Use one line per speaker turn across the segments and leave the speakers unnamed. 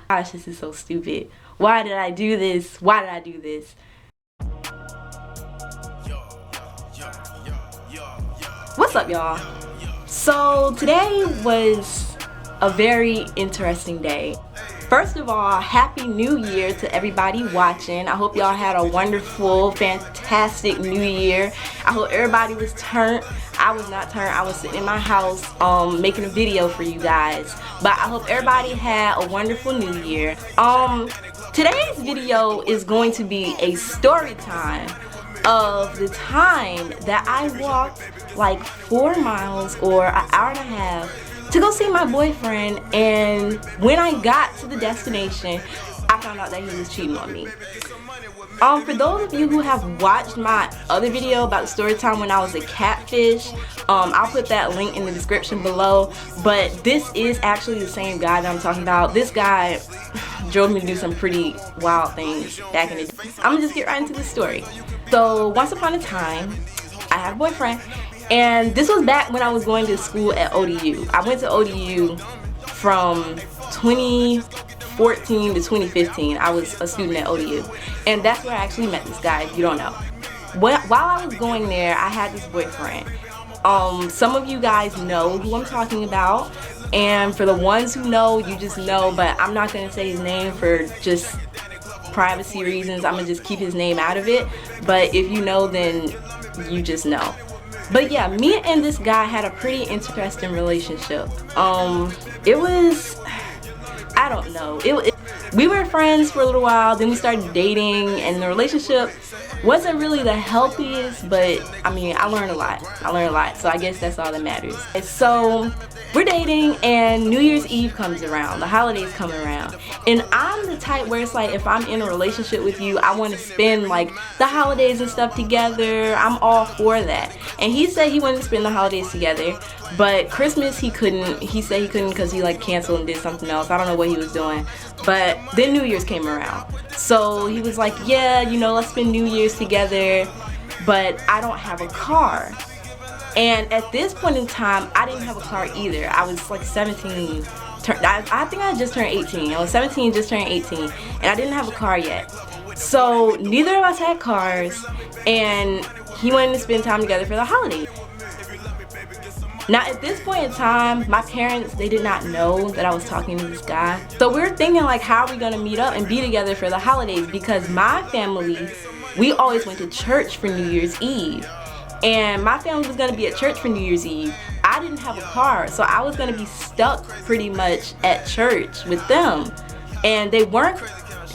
Gosh, this is so stupid. Why did I do this? Why did I do this? What's up, y'all? So today was a very interesting day. First of all, Happy New Year to everybody watching. I hope y'all had a wonderful, fantastic New Year. I hope everybody was turned. I was not turned. I was sitting in my house making a video for you guys. But I hope everybody had a wonderful New Year. Today's video is going to be a story time of the time that I walked like 4 miles or an hour and a half to go see my boyfriend, and when I got to the destination, I found out that he was cheating on me. For those of you who have watched my other video about the story time when I was a catfish, I'll put that link in the description below, but this is actually the same guy that I'm talking about. This guy drove me to do some pretty wild things back in the day. I'm gonna just get right into the story. So once upon a time, I had a boyfriend, and this was back when I was going to school at ODU. I went to ODU from 2014 to 2015. I was a student at ODU, and that's where I actually met this guy, if you don't know. While I was going there, I had this boyfriend. Some of you guys know who I'm talking about, and for the ones who know, you just know, but I'm not going to say his name for just privacy reasons. I'm going to just keep his name out of it, but if you know, then you just know. But yeah, me and this guy had a pretty interesting relationship. It was, I don't know, we were friends for a little while, then we started dating, and the relationship wasn't really the healthiest, but I mean, I learned a lot, so I guess that's all that matters. And so we're dating, and New Year's Eve comes around, the holidays come around, and I'm the type where it's like, if I'm in a relationship with you, I want to spend like the holidays and stuff together. I'm all for that. And he said he wanted to spend the holidays together, but Christmas he couldn't. He said he couldn't because he like canceled and did something else. I don't know what he was doing. But then New Year's came around, so he was like, yeah, you know, let's spend New Year's together, but I don't have a car. And at this point in time, I didn't have a car either. I was like 17. I think I just turned 18. I was 17, just turned 18, and I didn't have a car yet. So neither of us had cars, and he wanted to spend time together for the holidays. Now at this point in time, my parents, they did not know that I was talking to this guy. So we were thinking like, how are we gonna meet up and be together for the holidays? Because my family, we always went to church for New Year's Eve. And my family was gonna be at church for New Year's Eve. I didn't have a car, so I was gonna be stuck pretty much at church with them. And they weren't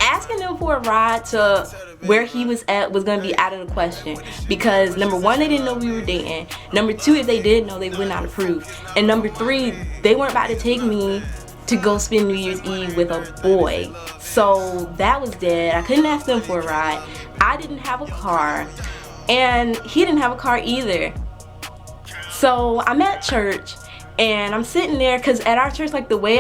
asking them for a ride to where he was at was gonna be out of the question, because number one, they didn't know we were dating. Number two, if they did know, they would not approve. And number three, they weren't about to take me to go spend New Year's Eve with a boy. So that was dead. I couldn't ask them for a ride. I didn't have a car, and he didn't have a car either. So I'm at church, and I'm sitting there, because at our church, like the way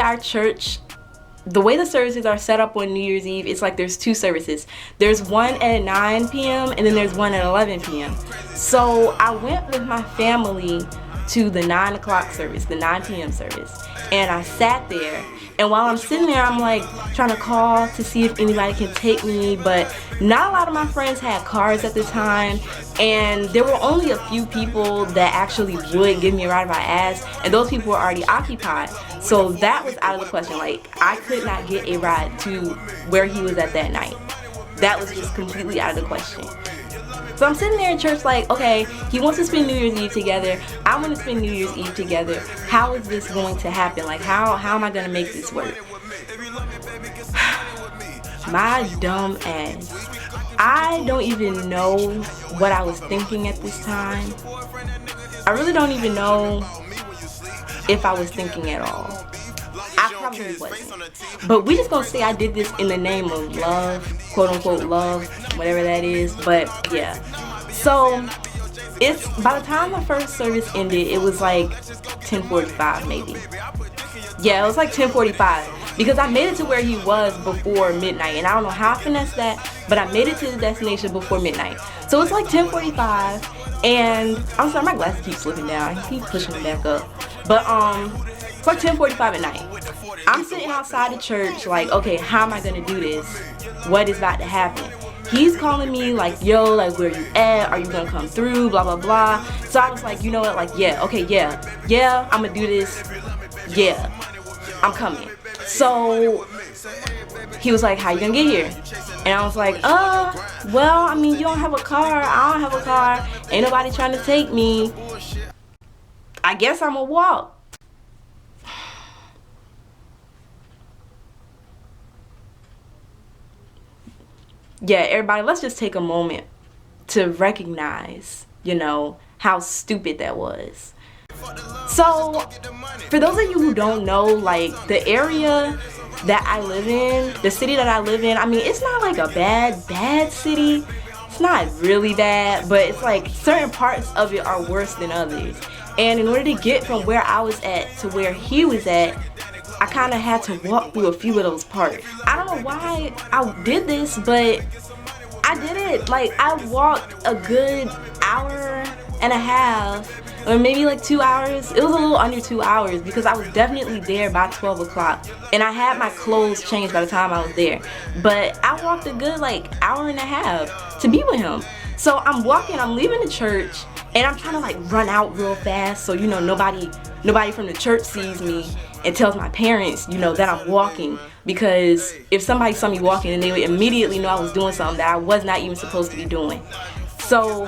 the services are set up on New Year's Eve, it's like there's 2 services. There's one at 9 p.m. and then there's one at 11 p.m. So I went with my family to the 9 o'clock service, the 9 p.m. service, and I sat there. And while I'm sitting there, I'm like trying to call to see if anybody can take me, but not a lot of my friends had cars at the time, and there were only a few people that actually would give me a ride if I asked, and those people were already occupied. So that was out of the question. Like, I could not get a ride to where he was at that night. That was just completely out of the question. So I'm sitting there in church like, okay, he wants to spend New Year's Eve together. I want to spend New Year's Eve together. How is this going to happen? Like, how am I going to make this work? My dumb ass. I don't even know what I was thinking at this time. I really don't even know if I was thinking at all. I probably wasn't. But we just gonna say I did this in the name of love, quote unquote love, whatever that is. But yeah. So it's, by the time the first service ended, it was like 10:45 maybe. Yeah, it was like 10:45, because I made it to where he was before midnight, and I don't know how I finessed that, but I made it to the destination before midnight. So it's like 10:45, and I'm sorry, my glasses keep slipping down. I keep pushing them back up. But it's like 10:45 at night. I'm sitting outside the church like, okay, how am I gonna do this? What is about to happen? He's calling me like, yo, like, where you at? Are you gonna come through? Blah, blah, blah. So I was like, you know what? Like, yeah, okay, yeah, I'm gonna do this. Yeah, I'm coming. So he was like, how you gonna get here? And I was like, well, I mean, you don't have a car. I don't have a car. Ain't nobody trying to take me. I guess I'm gonna walk. Yeah, everybody, let's just take a moment to recognize, you know, how stupid that was. So, for those of you who don't know, like, the area that I live in, the city that I live in, I mean, it's not like a bad city. It's not really bad, but it's like certain parts of it are worse than others. And in order to get from where I was at to where he was at, I kind of had to walk through a few of those parts. I don't know why I did this, but I did it. Like, I walked a good hour and a half, or maybe like 2 hours. It was a little under 2 hours because I was definitely there by 12 o'clock. And I had my clothes changed by the time I was there. But I walked a good like hour and a half to be with him. So I'm walking, I'm leaving the church, and I'm trying to like run out real fast so, you know, nobody from the church sees me and tells my parents, you know, that I'm walking. Because if somebody saw me walking, then they would immediately know I was doing something that I was not even supposed to be doing. So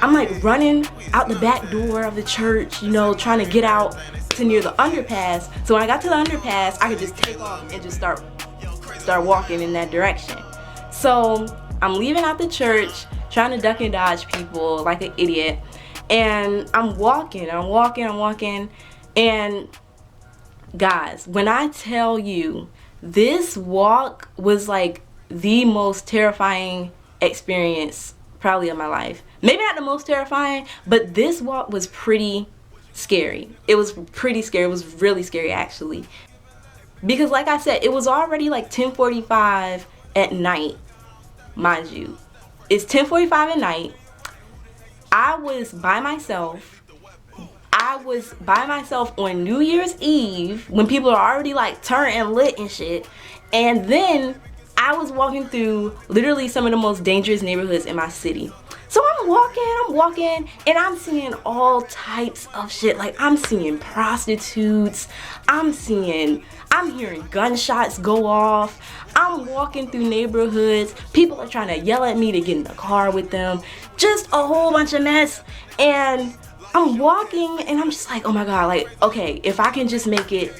I'm like running out the back door of the church, you know, trying to get out to near the underpass. So when I got to the underpass, I could just take off and just start walking in that direction. So I'm leaving out the church, trying to duck and dodge people like an idiot. And I'm walking. And guys, when I tell you, this walk was like the most terrifying experience probably of my life. Maybe not the most terrifying, but this walk was pretty scary. It was pretty scary. It was really scary, actually. Because like I said, it was already like 10:45 at night, mind you. It's 10:45 at night. I was by myself. On New Year's Eve when people are already like turned and lit and shit. And then I was walking through literally some of the most dangerous neighborhoods in my city. So I'm walking, and I'm seeing all types of shit. Like, I'm seeing prostitutes, I'm hearing gunshots go off. I'm walking through neighborhoods, people are trying to yell at me to get in the car with them. Just a whole bunch of mess. And I'm walking, and I'm just like, oh my god, like, okay, if I can just make it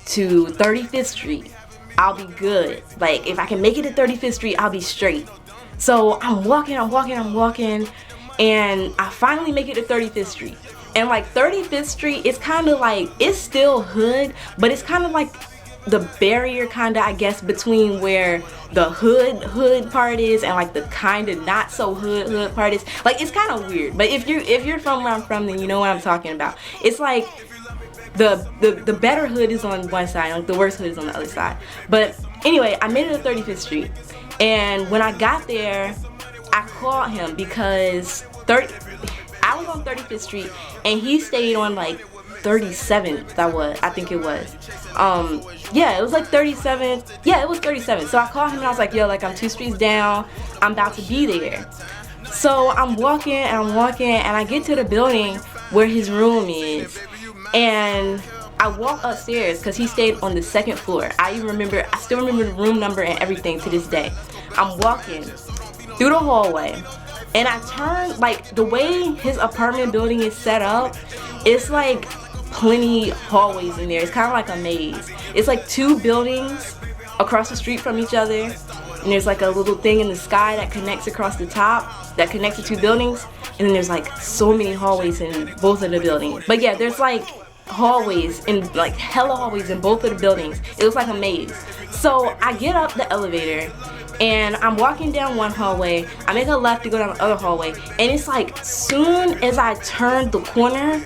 to 35th Street, I'll be good. Like, if I can make it to 35th Street, I'll be straight. So I'm walking, and I finally make it to 35th Street. And like 35th Street, it's kind of like, it's still hood, but it's kind of like the barrier kind of, I guess, between where the hood part is and like the kind of not so hood part is. Like, it's kind of weird, but if you're from where I'm from, then you know what I'm talking about. It's like the better hood is on one side, like the worst hood is on the other side. But anyway, I made it to 35th Street, and when I got there, I called him because I was on 35th Street and he stayed on like 37th. I think it was. Yeah, it was like 37th. Yeah, it was 37th. So I called him and I was like, yo, like, I'm 2 streets down. I'm about to be there. So I'm walking and I get to the building where his room is. And I walk upstairs because he stayed on the 2nd floor. I still remember the room number and everything to this day. I'm walking through the hallway, and I turn, like, the way his apartment building is set up, it's like plenty hallways in there. It's kind of like a maze. It's like 2 buildings across the street from each other, and there's like a little thing in the sky that connects across the top, that connects the 2 buildings, and then there's like so many hallways in both of the buildings. But yeah, there's like hallways, and like hella hallways in both of the buildings. It looks like a maze. So I get up the elevator, and I'm walking down one hallway. I make a left to go down the other hallway, and it's like soon as I turned the corner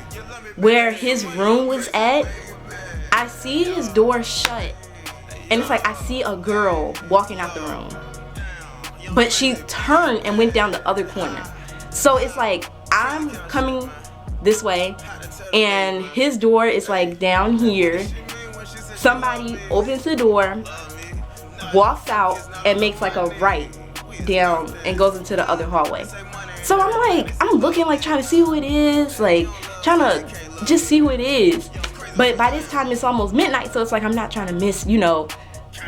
where his room was at, I see his door shut, and it's like I see a girl walking out the room, but she turned and went down the other corner. So it's like I'm coming this way, and his door is like down here. somebody opens the door, walks out, and makes like a right down and goes into the other hallway. So I'm looking, like trying to see who it is, like trying to just see who it is. But by this time it's almost midnight, so it's like I'm not trying to miss, you know,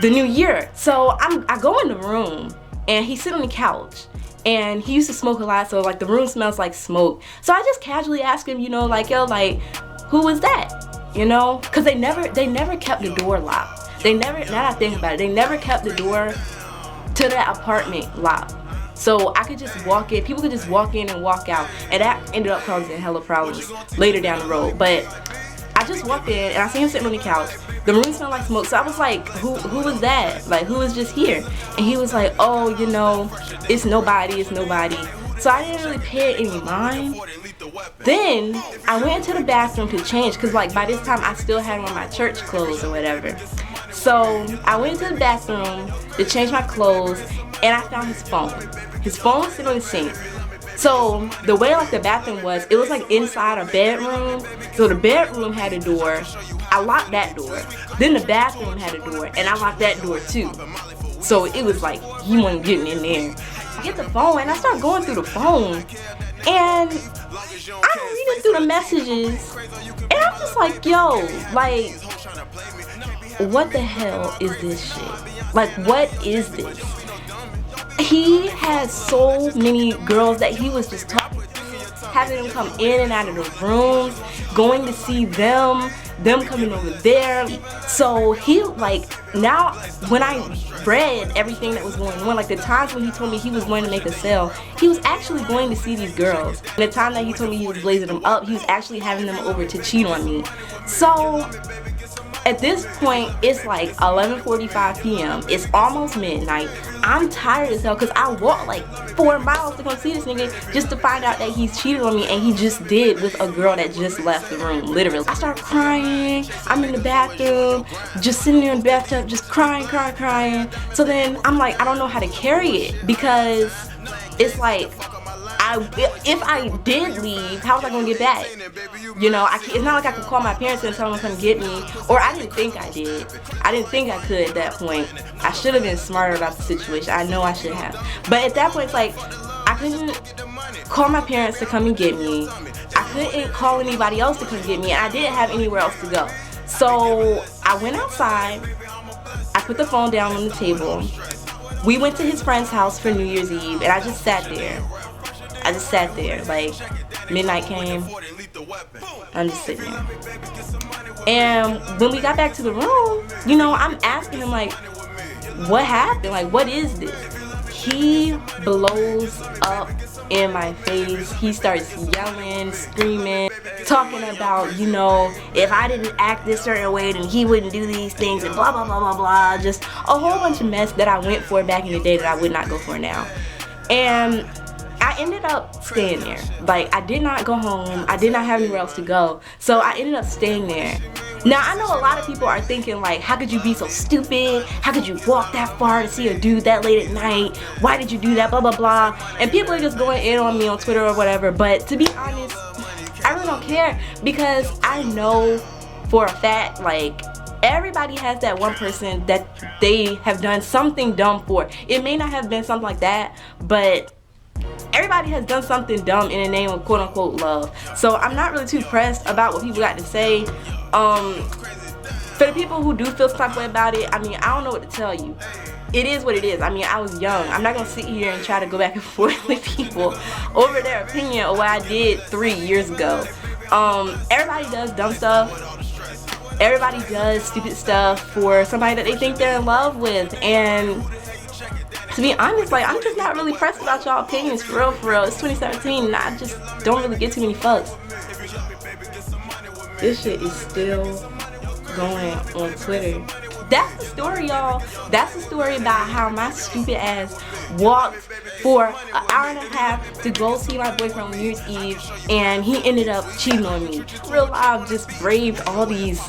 the new year. So I go in the room and he's sitting on the couch, and he used to smoke a lot, so like the room smells like smoke. So I just casually ask him, you know, like, yo, like, who was that? You know, cause they never kept the door locked. They never, now that I think about it, they never kept the door to that apartment locked. So I could just walk in, people could just walk in and walk out, and that ended up causing hella problems later down the road. But I just walked in and I see him sitting on the couch. The room smelled like smoke, so I was like, who was that? Like, who was just here? And he was like, oh, you know, it's nobody. So I didn't really pay it any mind. Then I went into the bathroom to change, because like by this time I still had on my church clothes or whatever. So I went into the bathroom to change my clothes, and I found his phone. His phone was sitting on the sink. So the way like the bathroom was, it was like inside a bedroom. So the bedroom had a door. I locked that door. Then the bathroom had a door, and I locked that door too. So it was like he wasn't getting in there. I get the phone and I start going through the phone, and I'm reading through the messages, and I'm just like, yo, like, what the hell is this shit? Like, what is this? He had so many girls that he was just talking to, having them come in and out of the rooms, going to see them coming over there. So he, like, now when I read everything that was going on, like the times when he told me he was going to make a sale, he was actually going to see these girls. And the time that he told me he was blazing them up, he was actually having them over to cheat on me. So at this point, it's like 11:45 p.m. It's almost midnight. I'm tired as hell because I walked like 4 miles to come see this nigga just to find out that he's cheated on me, and he just did with a girl that just left the room, literally. I start crying. I'm in the bathroom, just sitting there in the bathtub, just crying. So then I'm like, I don't know how to carry it, because it's like, if I did leave, how was I gonna get back? You know, it's not like I could call my parents and tell them to come get me, or I didn't think I did. I didn't think I could at that point. I should have been smarter about the situation. I know I should have. But at that point, it's like, I couldn't call my parents to come and get me. I couldn't call anybody else to come get me, and I didn't have anywhere else to go. So I went outside, I put the phone down on the table. We went to his friend's house for New Year's Eve, and I just sat there. Like, midnight came, I'm just sitting there. And when we got back to the room, you know, I'm asking him, like, what happened? Like, what is this? He blows up in my face. He starts yelling, screaming, talking about, you know, if I didn't act this certain way, then he wouldn't do these things, and blah, blah, blah, blah, blah. Just a whole bunch of mess that I went for back in the day that I would not go for now. And I ended up staying there. Like, I did not go home. I did not have anywhere else to go. So I ended up staying there. Now, I know a lot of people are thinking, like, how could you be so stupid? How could you walk that far to see a dude that late at night? Why did you do that? Blah, blah, blah. And people are just going in on me on Twitter or whatever. But to be honest, I really don't care, because I know for a fact, like, everybody has that one person that they have done something dumb for. It may not have been something like that, but everybody has done something dumb in the name of quote-unquote love. So I'm not really too pressed about what people got to say. For the people who do feel some type of way about it, I mean, I don't know what to tell you. It is what it is. I mean, I was young. I'm not going to sit here and try to go back and forth with people over their opinion of what I did 3 years ago. Everybody does dumb stuff. Everybody does stupid stuff for somebody that they think they're in love with. And to be honest, like, I'm just not really pressed about y'all opinions, for real. It's 2017 and I just don't really get too many fucks. This shit is still going on Twitter. That's the story, y'all. That's the story about how my stupid ass walked for an hour and a half to go see my boyfriend on New Year's Eve, and he ended up cheating on me. Real life just braved all these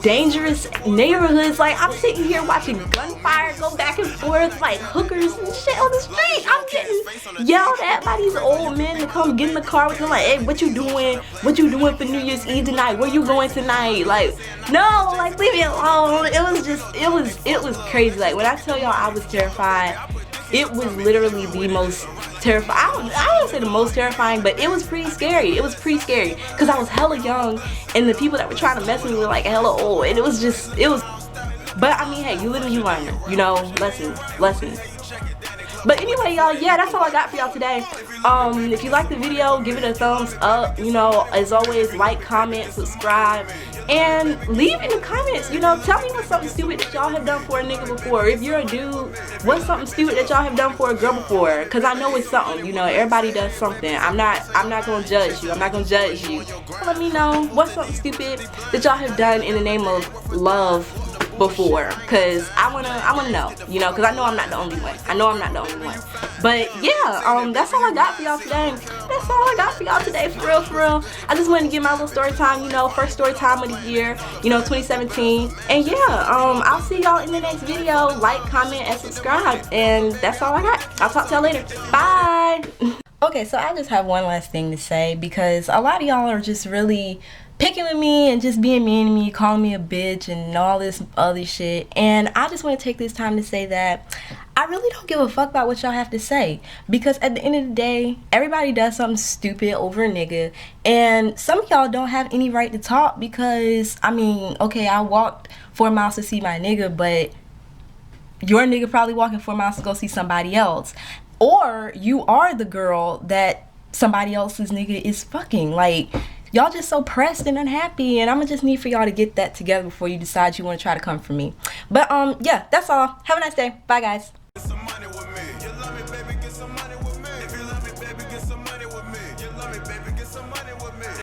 dangerous neighborhoods. Like, I'm sitting here watching gunfire go back and forth, like hookers and shit on the street. I'm getting yelled at by these old men to come get in the car with them, like, hey, what you doing? What you doing for New Year's Eve tonight? Where you going tonight? Like, no, like, leave me alone. It was just, it was crazy. Like, when I tell y'all I was terrified, it was literally the most terrifying. I wouldn't say the most terrifying, but it was pretty scary. It was pretty scary because I was hella young, and the people that were trying to mess with me were like hella old, and it was just, it was. But I mean, hey, you live and you learn, you know, lessons. But anyway, y'all, yeah, that's all I got for y'all today. If you like the video, give it a thumbs up. You know, as always, like, comment, subscribe, and leave in the comments, you know, tell me what's something stupid that y'all have done for a nigga before. If you're a dude, what's something stupid that y'all have done for a girl before? Because I know it's something, you know, everybody does something. I'm not gonna judge you. I'm not gonna judge you. Let me know what's something stupid that y'all have done in the name of love before, because I wanna know, you know, because I know I'm not the only one. But yeah, that's all I got for y'all today. That's all I got for y'all today, for real. I just wanted to get my little story time, you know, first story time of the year, you know, 2017. And yeah, I'll see y'all in the next video. Like, comment, and subscribe. And that's all I got. I'll talk to y'all later. Bye. Okay, so I just have one last thing to say, because a lot of y'all are just really picking with me and just being mean to me, calling me a bitch and all this other shit. And I just want to take this time to say that I really don't give a fuck about what y'all have to say, because at the end of the day, everybody does something stupid over a nigga, and some of y'all don't have any right to talk, because I mean, okay, I walked 4 miles to see my nigga, but your nigga probably walking 4 miles to go see somebody else, or you are the girl that somebody else's nigga is fucking. Like, y'all just so pressed and unhappy, and I'ma just need for y'all to get that together before you decide you want to try to come for me. But yeah, that's all. Have a nice day. Bye, guys.